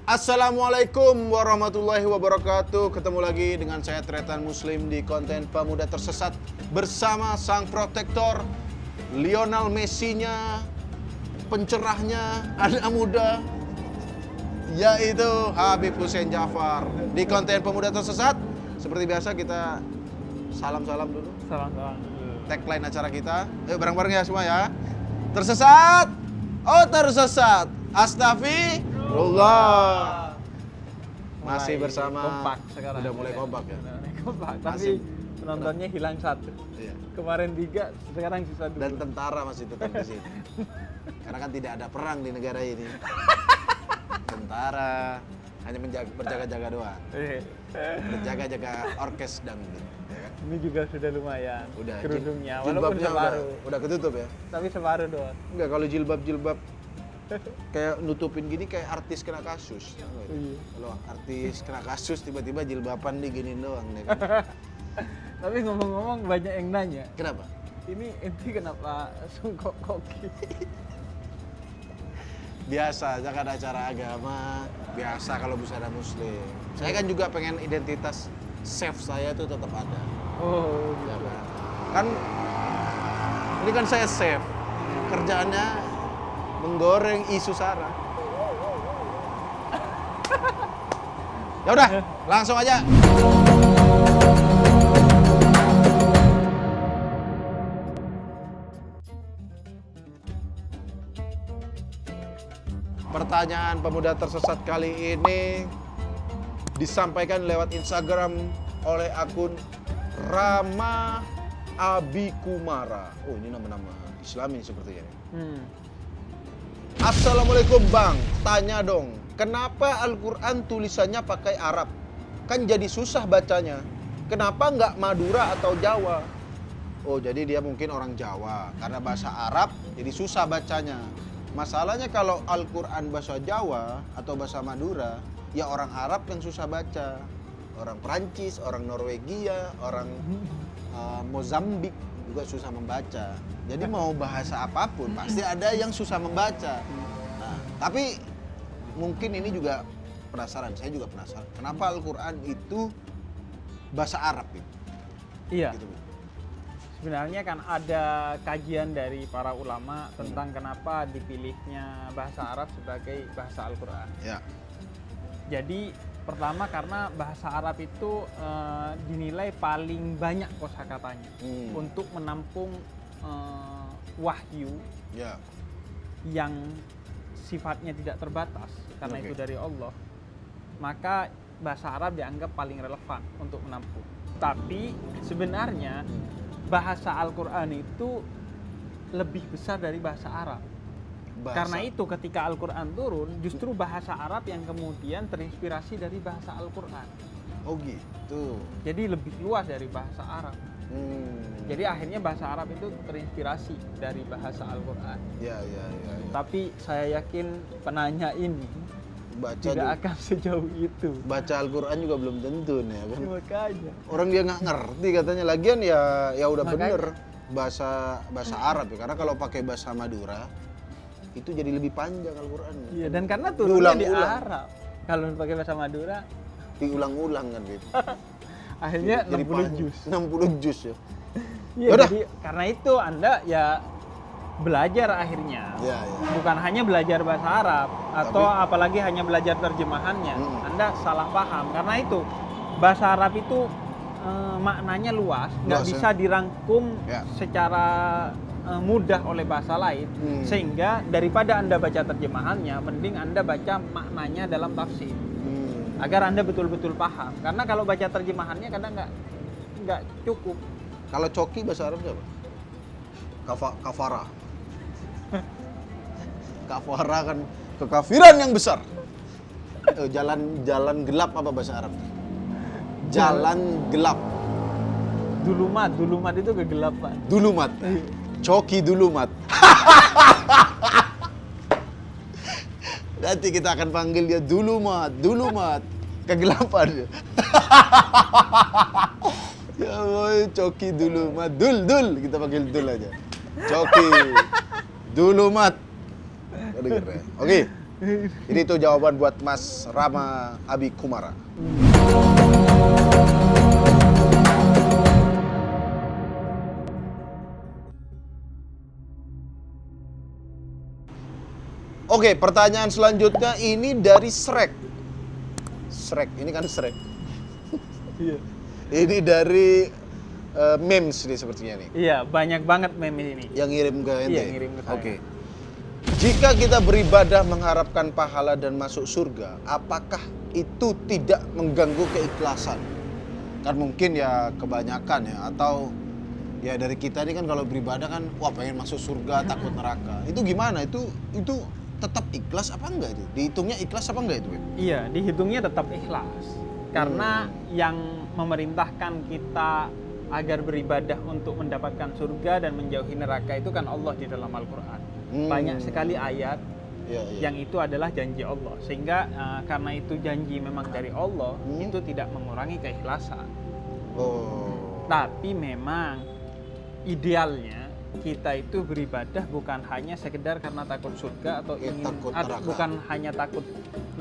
Assalamualaikum warahmatullahi wabarakatuh. Ketemu lagi dengan saya Tretan Muslim di konten Pemuda Tersesat bersama sang protektor Lionel Messi-nya, pencerahnya, anak muda, yaitu Habib Hussein Jafar. Di konten Pemuda Tersesat, seperti biasa kita salam-salam dulu. Salam-salam. Tagline acara kita, ayo bareng-bareng ya semua ya. Tersesat, oh tersesat, astagfirullah. Masih bersama, kompak sekarang. udah mulai kompak ya. Udah mulai kompak, Masih. tapi penontonnya hilang satu. Iya. Kemarin 3, sekarang sisa 2. Dan tentara masih tetap di sini. Karena kan tidak ada perang di negara ini. Tentara hanya berjaga-jaga doang. Berjaga-jaga orkes dangdut. Ya kan? Ini juga sudah lumayan. Udah. Kerudungnya, walaupun Jilbabnya separuh. udah ketutup ya. Tapi separuh doang. Enggak, kalau jilbab kayak nutupin gini kayak artis kena kasus. Iya. Kalau artis kena kasus tiba-tiba jilbaban diginin doang deh kan. Tapi ngomong-ngomong banyak yang nanya. Kenapa? Ini enti kenapa sungkok koki? Biasa, jangan acara agama, biasa kalau busana muslim. Saya kan juga pengen identitas chef saya itu tetap ada. Oh, Ya gitu. kan ini kan saya chef, kerjaannya menggoreng isu sara. Ya udah, langsung aja. Pertanyaan pemuda tersesat kali ini disampaikan lewat Instagram oleh akun Rama Abikumara. Oh, ini nama-nama Islami sepertinya. Assalamualaikum Bang, tanya dong, kenapa Al-Quran tulisannya pakai Arab? Kan jadi susah bacanya. Kenapa nggak Madura atau Jawa? Oh, jadi dia mungkin orang Jawa. Karena bahasa Arab, jadi susah bacanya. Masalahnya kalau Al-Quran bahasa Jawa atau bahasa Madura, ya orang Arab yang susah baca. Orang Perancis, orang Norwegia, orang Mozambik juga susah membaca. Jadi mau bahasa apapun, pasti ada yang susah membaca. Nah, tapi mungkin ini juga penasaran, saya juga penasaran. Kenapa Al-Quran itu bahasa Arab gitu? Iya. Gitu, Bu. Sebenarnya kan ada kajian dari para ulama tentang kenapa dipilihnya bahasa Arab sebagai bahasa Al-Quran. Ya. Jadi pertama karena bahasa Arab itu dinilai paling banyak kosakatanya untuk menampung wahyu Ya. yang sifatnya tidak terbatas karena Oke. itu dari Allah. Maka bahasa Arab dianggap paling relevan untuk menampung. Tapi sebenarnya bahasa Al-Quran itu lebih besar dari bahasa Arab. Karena itu ketika Al-Quran turun, justru bahasa Arab yang kemudian terinspirasi dari bahasa Al-Quran. Oh gitu. Jadi lebih luas dari bahasa Arab. Jadi akhirnya bahasa Arab itu terinspirasi dari bahasa Al-Quran. Ya. Tapi saya yakin penanya ini tidak akan sejauh itu. Baca Al-Quran juga belum tentu nih ya kan. Makanya. Orang dia nggak ngerti katanya. Lagian ya udah Makanya. bener bahasa Arab ya. Karena kalau pakai bahasa Madura itu jadi lebih panjang Al-Quran. Iya, dan karena turunnya di Diulang-ulang. Arab. Kalau pakai bahasa Madura, Diulang-ulang kan gitu. akhirnya Jadi 60 panjang. juz. 60 juz ya. Iya, Yaudah. jadi karena itu Anda ya belajar akhirnya. Ya. Bukan hanya belajar bahasa Arab atau apalagi hanya belajar terjemahannya. Anda salah paham. Karena itu bahasa Arab itu maknanya luas, nggak Luas, bisa dirangkum Ya. secara mudah oleh bahasa lain. Sehingga daripada Anda baca terjemahannya, mending Anda baca maknanya dalam tafsir. Agar Anda betul-betul paham. Karena kalau baca terjemahannya kadang nggak cukup. Kalau coki bahasa Arabnya apa? Kafara. Kafara kan kekafiran yang besar. Jalan gelap apa bahasa Arab? Jalan gelap. Dulumat itu kegelapan. Dulumat. Coki dulumat. Nanti kita akan panggil dia dulumat. Kegelapan. Ya boy, coki dulumat. Dul. Kita panggil dul aja. Coki dulumat. Oke. Jadi itu jawaban buat Mas Rama Abi Kumara. Oke, pertanyaan selanjutnya ini dari Shrek. Shrek, ini kan Shrek. Iya. Ini dari memes nih sepertinya nih. Iya, banyak banget meme ini. Yang ngirim ke ente? Iya, ngirim ke saya. Oke. Jika kita beribadah mengharapkan pahala dan masuk surga, apakah itu tidak mengganggu keikhlasan? Kan mungkin ya kebanyakan ya, atau ya dari kita ini kan kalau beribadah kan, wah pengen masuk surga, takut neraka. Itu gimana? Itu tetap ikhlas apa enggak itu? Dihitungnya ikhlas apa enggak itu, Beb? Iya, dihitungnya tetap ikhlas. Karena yang memerintahkan kita agar beribadah untuk mendapatkan surga dan menjauhi neraka itu kan Allah di dalam Al-Quran. Banyak sekali ayat yang itu adalah janji Allah. Sehingga karena itu janji memang dari Allah, itu tidak mengurangi keikhlasan. Oh. Tapi memang idealnya kita itu beribadah bukan hanya sekedar karena takut surga atau ingin bukan hanya takut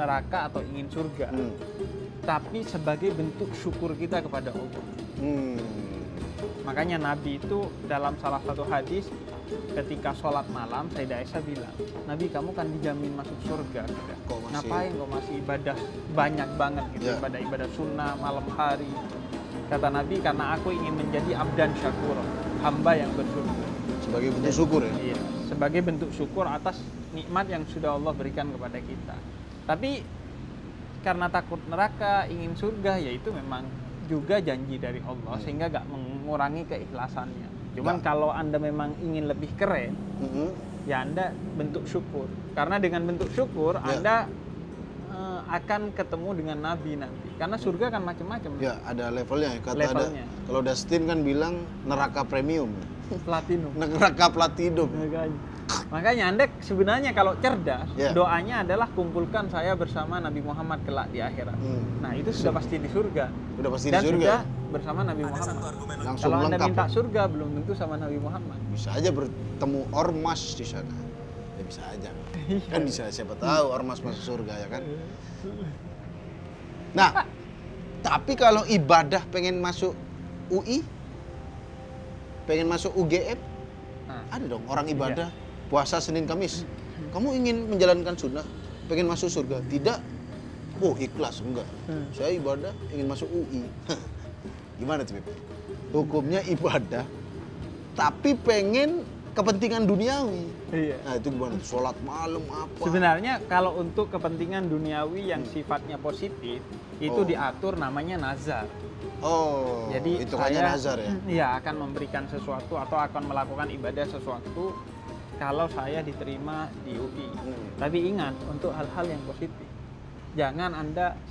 neraka atau ingin surga. Tapi sebagai bentuk syukur kita kepada Allah. Makanya Nabi itu dalam salah satu hadis ketika sholat malam, Sayyidah Aisyah bilang, Nabi kamu kan dijamin masuk surga. Ngapain kok masih ibadah banyak banget gitu, ibadah sunnah malam hari. Kata Nabi, karena aku ingin menjadi abdan syakur, hamba yang bersyukur. Sebagai bentuk syukur ya? Iya, sebagai bentuk syukur atas nikmat yang sudah Allah berikan kepada kita. Tapi karena takut neraka, ingin surga, ya itu memang juga janji dari Allah, sehingga gak mengurangi keikhlasannya. Cuman kalau Anda memang ingin lebih keren, ya Anda bentuk syukur. Karena dengan bentuk syukur, Anda akan ketemu dengan Nabi nanti. Karena surga kan macam-macam. Ya, ada levelnya. Kalau Dustin kan bilang neraka premium. Platinum. Neraka platinum. Makanya Anda sebenarnya kalau cerdas, doanya adalah kumpulkan saya bersama Nabi Muhammad kelak di akhirat. Nah, itu sudah pasti di surga. Sudah pasti dan di surga. Sudah bersama Nabi Muhammad. Kalau Anda minta surga belum tentu sama Nabi Muhammad. Bisa aja bertemu ormas di sana. Ya bisa aja. Kan bisa, siapa tahu ormas masuk surga ya kan. Nah, tapi kalau ibadah pengen masuk UI, pengen masuk UGM, ada dong orang ibadah puasa Senin Kamis. Kamu ingin menjalankan sunnah, pengen masuk surga? Tidak. Oh, ikhlas enggak. Saya ibadah ingin masuk UI. Gimana tuh, Beb? Hukumnya ibadah tapi pengen kepentingan duniawi. Iya. Nah, itu gimana? Sholat malam apa? Sebenarnya kalau untuk kepentingan duniawi yang sifatnya positif, itu diatur namanya nazar. Oh, jadi itu hanya nazar ya? Iya, akan memberikan sesuatu atau akan melakukan ibadah sesuatu kalau saya diterima di UI. Tapi ingat, untuk hal-hal yang positif. Jangan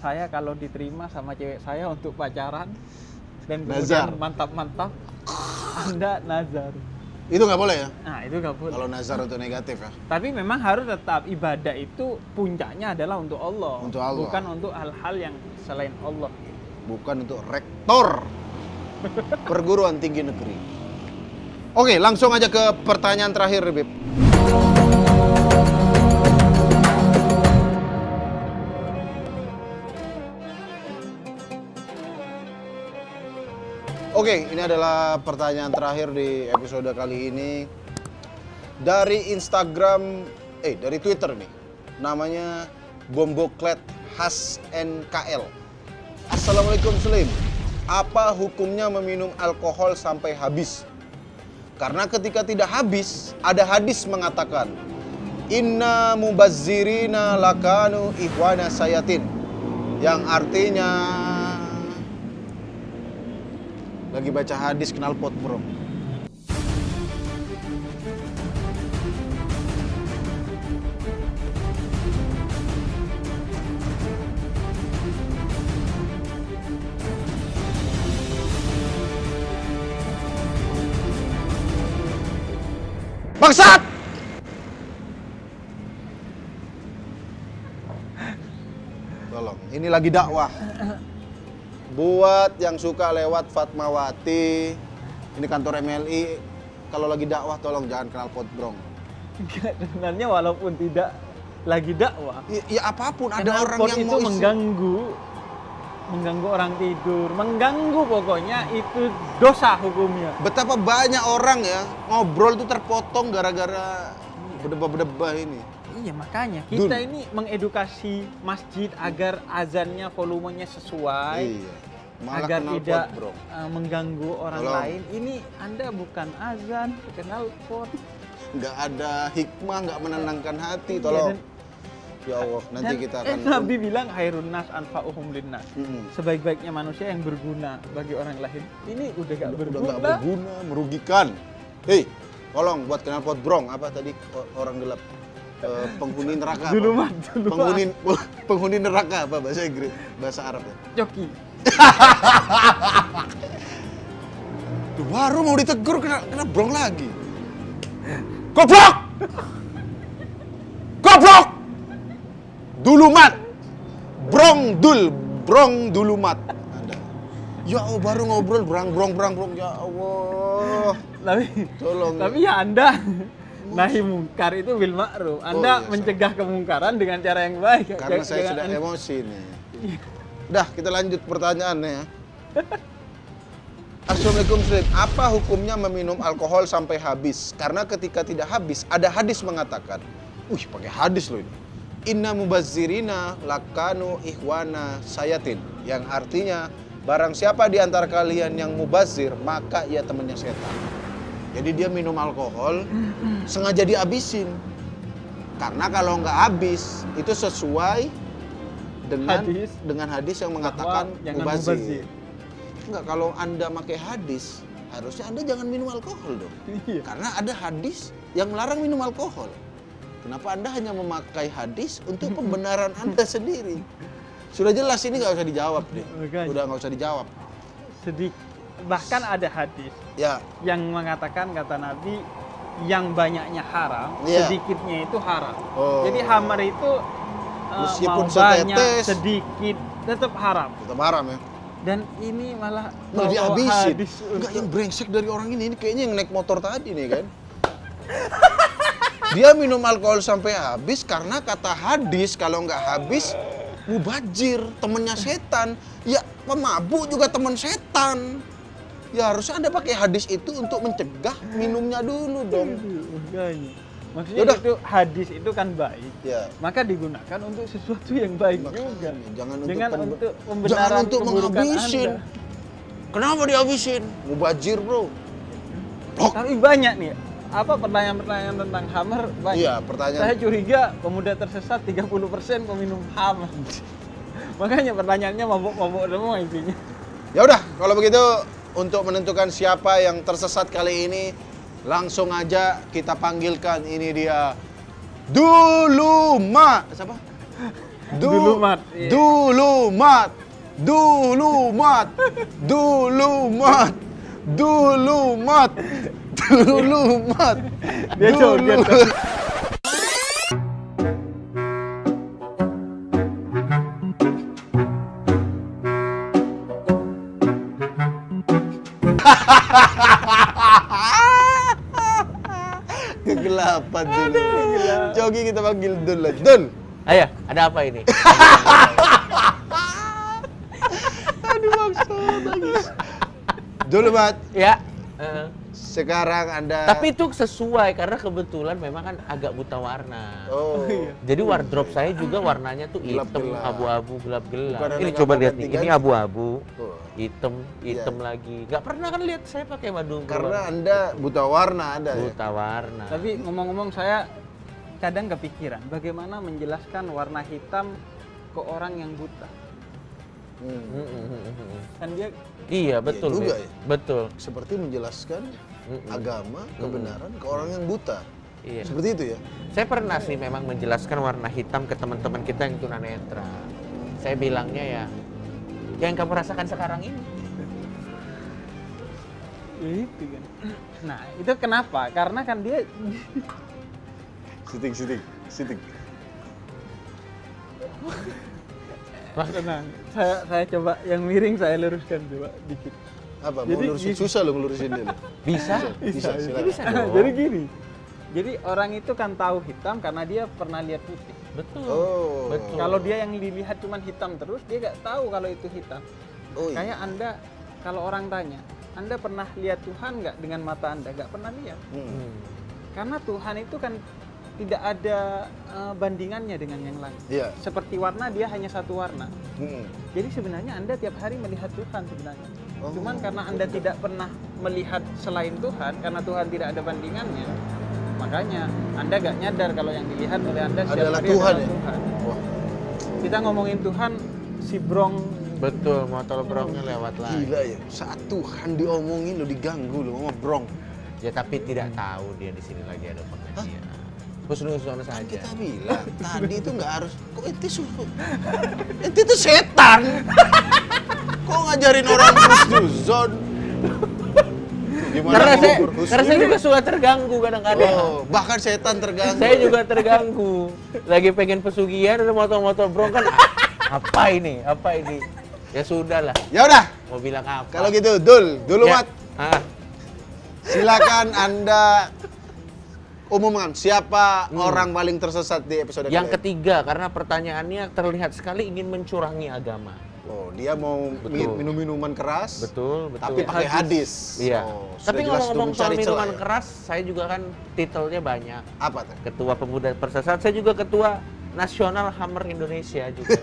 saya kalau diterima sama cewek saya untuk pacaran dan kemudian mantap-mantap, Anda nazar. Itu nggak boleh ya? Nah, itu nggak boleh. Kalau nazar itu negatif ya? Tapi memang harus tetap ibadah itu puncaknya adalah untuk Allah. Untuk Allah. Bukan untuk hal-hal yang selain Allah. Bukan untuk rektor perguruan tinggi negeri. Oke, langsung aja ke pertanyaan terakhir, Beb. Oke, ini adalah pertanyaan terakhir di episode kali ini. Dari Instagram, dari Twitter nih. Namanya Bomboklet Has NKL. Assalamualaikum Slim. Apa hukumnya meminum alkohol sampai habis? Karena ketika tidak habis, ada hadis mengatakan, Inna mubazzirina lakanu ikhwana sayatin. Yang artinya, lagi baca hadis knalpot bro. Bangsat! Tolong, ini lagi dakwah. Buat yang suka lewat Fatmawati, ini kantor MLI, kalau lagi dakwah tolong jangan knalpot brong. Sebenarnya walaupun tidak lagi dakwah. Ya apapun, ada Knalpot orang yang itu mau mengganggu orang tidur, mengganggu pokoknya itu dosa hukumnya. Betapa banyak orang ya ngobrol tuh terpotong gara-gara berdebah-berdebah ini. Iya, makanya kita ini mengedukasi masjid agar azannya volumenya sesuai. Iya. Malah Agar knalpot, tidak bro. mengganggu orang Tolong. lain. Ini Anda bukan azan, knalpot. Nggak ada hikmah, nggak menenangkan hati, Iya, tolong. dan- Ya Allah, nanti kita akan Nabi bilang khairun nas anfa'uhum linnas. Mm-mm. Sebaik-baiknya manusia yang berguna bagi orang lain. Ini udah gak Udah berguna. nggak berguna, merugikan. Hei, tolong buat knalpot brong. Apa tadi orang gelap? Penghuni neraka. apa? Dulumat. Penghuni neraka apa bahasa Inggris? Bahasa Arab ya? Joki. Duh, baru mau ditegur kena brong lagi. Goblok! Goblok! Dulumat. Brong dulumat. Ada. Ya Allah, baru ngobrol brong ya Allah. Tolong. Tapi ya Anda nahi mungkar itu bil ma'ruf. Anda iya, mencegah kemungkaran dengan cara yang baik. Karena saya Jangan sudah Anda- emosi nih. Dah, kita lanjut pertanyaannya ya. Assalamualaikum Ustaz. Apa hukumnya meminum alkohol sampai habis? Karena ketika tidak habis, ada hadis mengatakan, pakai hadis loh ini. Inna mubazzirina lakanu ihwana sayatin. Yang artinya, barang siapa di antara kalian yang mubazir, maka ia temannya setan. Jadi dia minum alkohol, sengaja dihabisin. Karena kalau nggak habis, itu sesuai dengan hadis yang mengatakan bahwa jangan mubazir. mubazir. Enggak, kalau Anda pakai hadis, harusnya Anda jangan minum alkohol dong. Iya. Karena ada hadis yang melarang minum alkohol. Kenapa Anda hanya memakai hadis untuk pembenaran Anda sendiri? Sudah jelas ini nggak usah dijawab deh. Makanya. Udah nggak usah dijawab. Bahkan ada hadis Ya, yang mengatakan kata Nabi yang banyaknya haram, Iya. sedikitnya itu haram. Oh. Jadi hamar itu Meskipun mau banyak, setetes. sedikit, tetap haram. tetap haram ya. Dan ini malah Malah bawa dihabisin. hadis Enggak, untuk- yang brengsek dari orang ini kayaknya yang naik motor tadi nih kan. Dia minum alkohol sampai habis karena kata hadis kalau nggak habis mubazir, temennya setan. Ya pemabuk juga teman setan. Ya harusnya Anda pakai hadis itu untuk mencegah minumnya dulu dong. Makanya. Maksudnya Yaudah. itu hadis itu kan baik. Ya. Maka digunakan untuk sesuatu yang baik Makanya, juga. jangan untuk jangan pembenaran untuk keburukan menghabisin. Anda. Kenapa dihabisin? Mubazir, bro. Oh, Tapi banyak nih, apa pertanyaan-pertanyaan tentang hammer banyak. iya, pertanyaan. Saya curiga pemuda tersesat 30% peminum hammer. Makanya pertanyaannya mabuk-mabuk semua intinya. Ya udah, kalau begitu untuk menentukan siapa yang tersesat kali ini, langsung aja kita panggilkan. Ini dia Dulumat. Siapa? Dulumat, iya. Dulumat. Dulumat. Dulumat. Dulumat. Dulumat. Dia joget. Kegelapan dulu. Jogi kita panggil Dul. Dul. Ayo, ada apa ini? Aduh maksud lagi. Dulumat. Ya. Sekarang Anda. Tapi itu sesuai karena kebetulan memang kan agak buta warna. Oh. Jadi wardrobe saya juga warnanya tuh hitam, Gelap-gelap. abu-abu, gelap-gelap. Bukan Ini ada coba gambar lihat nih, ini ganti-ganti. abu-abu, Oh. hitam lagi. Gak pernah kan lihat saya pakai madu Karena Anda buta warna ada ya. buta warna. Tapi ngomong-ngomong saya kadang kepikiran bagaimana menjelaskan warna hitam ke orang yang buta. Kan dia Iya betul, juga Bet. ya. Betul. Seperti menjelaskan agama, kebenaran ke orang yang buta. Iya. Seperti itu ya. Saya pernah sih memang menjelaskan warna hitam ke teman-teman kita yang tunanetra. Saya bilangnya ya, yang kamu rasakan sekarang ini. itu kan. Nah, itu kenapa? Karena kan dia Siting. tenang. Saya coba yang miring saya luruskan coba dikit. Apa? Mau Jadi lurusin? gini. Susah lo ngelurusin dulu. Bisa? Bisa, silakan. Bisa dong. Jadi gini. Jadi orang itu kan tahu hitam karena dia pernah lihat putih. Betul. Oh. Betul. Kalau dia yang dilihat cuma hitam terus, dia nggak tahu kalau itu hitam. Oh, iya. Kayak Anda, kalau orang tanya, Anda pernah lihat Tuhan nggak dengan mata Anda? Nggak pernah lihat. Hmm. Karena Tuhan itu kan tidak ada bandingannya dengan yang lain. Iya. Seperti warna, dia hanya satu warna. Hmm. Jadi sebenarnya Anda tiap hari melihat Tuhan sebenarnya. Oh. Cuman karena Anda tidak pernah melihat selain Tuhan, karena Tuhan tidak ada bandingannya, makanya Anda gak nyadar kalau yang dilihat oleh Anda setiap Adalah hari Tuhan, adalah ya? Tuhan. Wah. Kita ngomongin Tuhan, si Brong. Betul, motor brongnya lewat lagi. Gila ya, saat Tuhan diomongin lo diganggu lo sama Brong. Ya tapi tidak tahu dia di sini lagi ada pengajian. Husnuzon Kan saja. kita bilang tadi itu nggak harus. Kok itu suruh? Itu tuh setan. Kok ngajarin orang husnuzon? Gimana Karena mau saya, berhusnuzon? karena saya juga suka terganggu kadang-kadang. Oh, bahkan setan terganggu. Saya juga terganggu. Lagi pengen pesugihan ada motor-motor brong kan. Apa ini? Apa ini? Ya sudahlah. Ya udah, Mau bilang apa? kalau gitu dulu Ya. Mat, Ah, silakan Anda umumkan siapa orang paling tersesat di episode yang kali ini. ketiga karena pertanyaannya terlihat sekali ingin mencurangi agama. Oh, dia mau Betul. minum minuman keras. Betul, betul. Tapi pakai hadis. Iya. Oh, sudah Tapi jelas itu ngomong-ngomong soal mencari celah minuman ya. keras, saya juga kan titelnya banyak. Apa tuh? Ketua Pemuda Persesat, saya juga ketua Nasional Hammer Indonesia juga.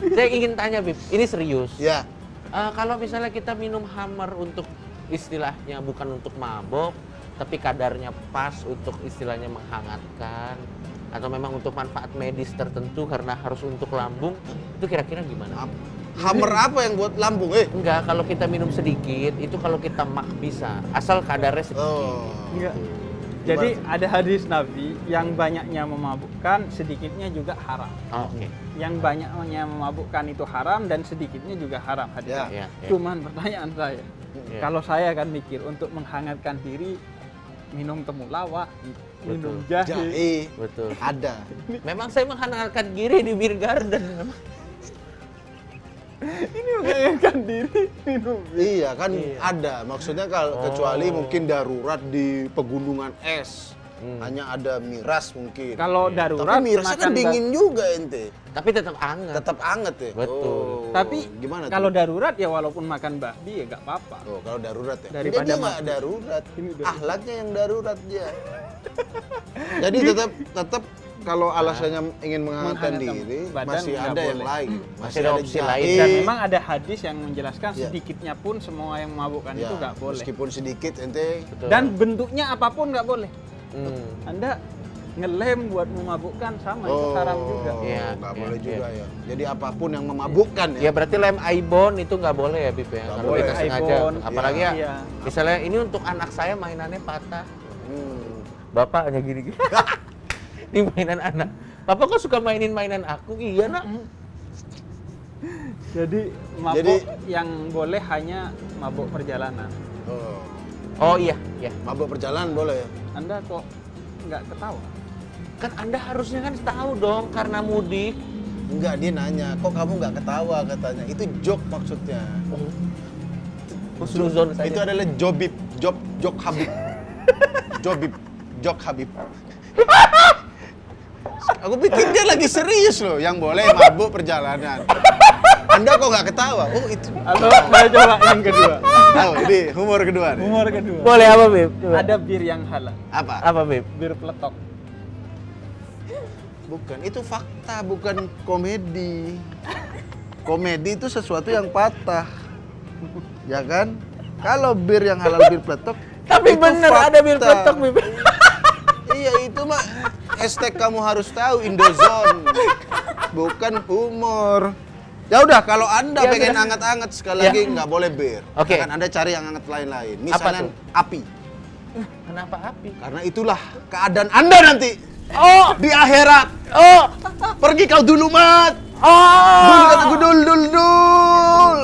Saya ingin tanya, Bib, ini serius. Ya. Kalau misalnya kita minum Hammer untuk istilahnya bukan untuk mabok, tapi kadarnya pas untuk istilahnya menghangatkan, atau memang untuk manfaat medis tertentu karena harus untuk lambung, itu kira-kira gimana? Hammer apa yang buat lambung? Enggak, kalau kita minum sedikit, itu kalau kita mak bisa, asal kadarnya sedikit. Oh. Enggak. Jadi ada hadis Nabi yang banyaknya memabukkan, sedikitnya juga haram. Oh, oke. Yang banyaknya memabukkan itu haram dan sedikitnya juga haram hadisnya. Ya. Ya. Cuman pertanyaan saya, Ya. kalau saya kan mikir untuk menghangatkan diri, minum temulawak, minum Betul. jahe. Jahe Betul. ada. Memang saya menghangatkan diri di Beer Garden. Ini menghangatkan diri, minum. Iya kan Iya. ada. Maksudnya kalau Oh. kecuali mungkin darurat di pegunungan es. Hmm. Hanya ada miras mungkin. Kalau Iya. darurat Tapi mirasnya kan makan dingin juga ente. Tapi tetap hangat. Tetap anget ya. Betul. Oh, Tapi gimana tuh? kalau darurat ya walaupun makan babi ya nggak apa-apa. Oh, kalau darurat ya. Daripada dia nggak mati. darurat. Ini darurat. Ahlaknya yang darurat dia. Jadi tetap kalau alasannya ingin menghangatkan Menghangatkan diri, badan masih nggak ada yang boleh. lain. Masih ada opsi jahe. lain. Dan memang ada hadis yang menjelaskan Iya. sedikitnya pun semua yang memabukkan Ya, itu nggak boleh. meskipun sedikit ente. Betul. Dan bentuknya apapun nggak boleh. Hmm. Anda ngelem buat memabukkan sama itu haram juga. Iya, nggak iya, boleh iya. juga ya. Jadi apapun yang memabukkan Ya ya. berarti lem Aibon itu nggak boleh ya, Bib ya. Nggak Kalau boleh. kita sengaja, Aibon, apalagi iya. ya. Misalnya ini untuk anak saya mainannya patah. Hmm. Bapak hanya gini-gini. Ini mainan anak. Papa kok suka mainin mainan aku? Iya, Nak. Jadi mabuk Jadi- yang boleh hanya mabuk perjalanan. Oh. Oh iya, iya. Mabuk perjalanan boleh ya. Anda kok nggak ketawa? Kan Anda harusnya kan tahu dong karena mudik. Enggak, dia nanya, kok kamu nggak ketawa katanya. Itu joke maksudnya. Husnuzon saja. Itu adalah jobib, jok Habib. Jobib, jok Habib. Aku pikir dia lagi serius loh, yang boleh mabuk perjalanan. Anda kok nggak ketawa? Oh itu. Halo, saya coba yang kedua. Tahu, ini humor kedua nih. Humor kedua. Boleh apa, Bib? Coba. Ada bir yang halal, Apa? Apa, Bib? bir peletok. Bukan, itu fakta, bukan komedi. Komedi itu sesuatu yang patah. Ya kan? Kalau bir yang halal bir peletok, Tapi itu bener fakta. ada bir peletok, Bib. Iya, itu mah hashtag kamu harus tahu Indozone. Bukan humor. Ya udah, kalau Anda Ya pengen udah. anget-anget sekali Ya. lagi nggak boleh bir. Oke. Kan Anda cari yang anget lain-lain. Misalnya tuh? api. Kenapa api? Karena itulah keadaan Anda nanti Oh, di akhirat. oh, Pergi kau dulu, Mat. oh. Dul kata gue, dul.